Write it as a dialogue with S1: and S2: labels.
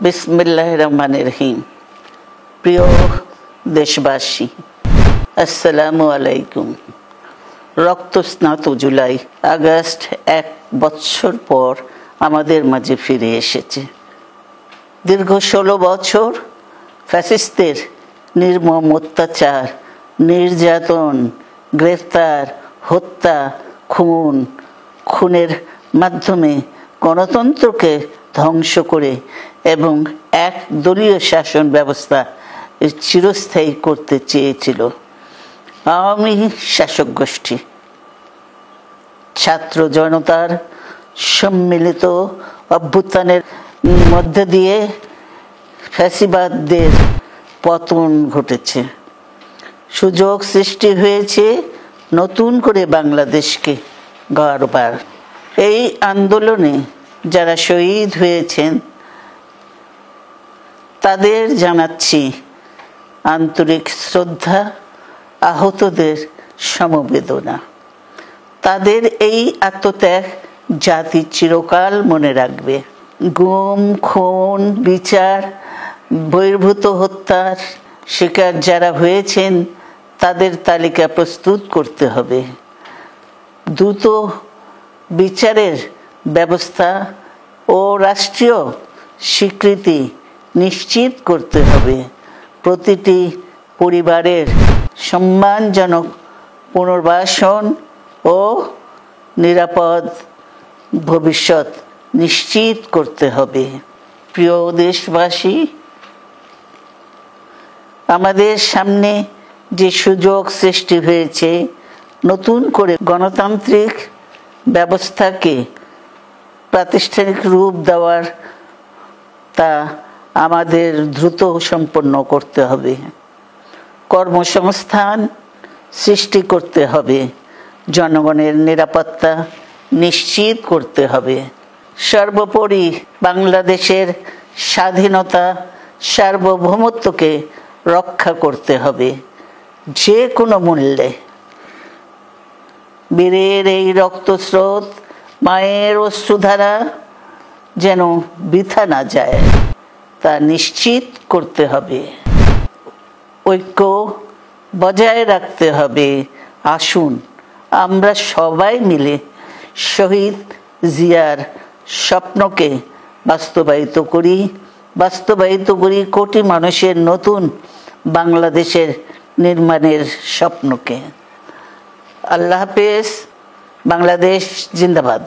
S1: বিসমিল্লাহির রহমানির রহিম। প্রিয় দেশবাসী, আসসালামু আলাইকুম। রক্তস্নাত জুলাই আগস্ট 1 বছর পর আমাদের মাঝে ফিরে এসেছে। দীর্ঘ 16 বছর ফ্যাসিস্টদের নির্মম অত্যাচার, নির্যাতন, গ্রেফতার, হত্যা, খুনের মাধ্যমে গণতন্ত্রকে ধ্বংস করে এবং এক দলীয় শাসন ব্যবস্থা চিরস্থায়ী করতে চেয়েছিল আওয়ামী শাসক গোষ্ঠী। ছাত্র জনতার সম্মিলিত অভ্যুত্থানের মধ্যে দিয়ে ফ্যাসিবাদদের পতন ঘটেছে। সুযোগ সৃষ্টি হয়েছে নতুন করে বাংলাদেশকে গড়বার। এই আন্দোলনে যারা শহীদ হয়েছেন তাদের জানাচ্ছি আন্তরিক শ্রদ্ধা, আহতদের সমবেদনা। তাদের এই আত্মত্যাগ জাতি চিরকাল মনে রাখবে। গুম, খুন, বিচার বহির্ভূত হত্যার শিকার যারা হয়েছেন তাদের তালিকা প্রস্তুত করতে হবে। দ্রুত বিচারের ব্যবস্থা ও রাষ্ট্রীয় স্বীকৃতি নিশ্চিত করতে হবে। প্রতিটি পরিবারের সম্মানজনক পুনর্বাসন ও নিরাপদ ভবিষ্যৎ নিশ্চিত করতে হবে। প্রিয় দেশবাসী, আমাদের সামনে যে সুযোগ সৃষ্টি হয়েছে নতুন করে গণতান্ত্রিক ব্যবস্থাকে প্রাতিষ্ঠানিক রূপ দেওয়ার, তা আমাদের দ্রুত সম্পন্ন করতে হবে। কর্মসংস্থান সৃষ্টি করতে হবে, জনগণের নিরাপত্তা নিশ্চিত করতে হবে। সর্বোপরি বাংলাদেশের স্বাধীনতা, সার্বভৌমত্বকে রক্ষা করতে হবে যে কোনো মূল্যে। বীরের এই রক্তস্রোত, মায়ের অশ্রুধারা যেন বৃথা না যায় তা নিশ্চিত করতে হবে। ঐক্য বজায় রাখতে হবে। আসুন আমরা সবাই মিলে শহীদ জিয়ার স্বপ্নকে বাস্তবায়িত করি কোটি মানুষের নতুন বাংলাদেশের নির্মাণের স্বপ্নকে। আল্লাহ হাফেজ। বাংলাদেশ জিন্দাবাদ।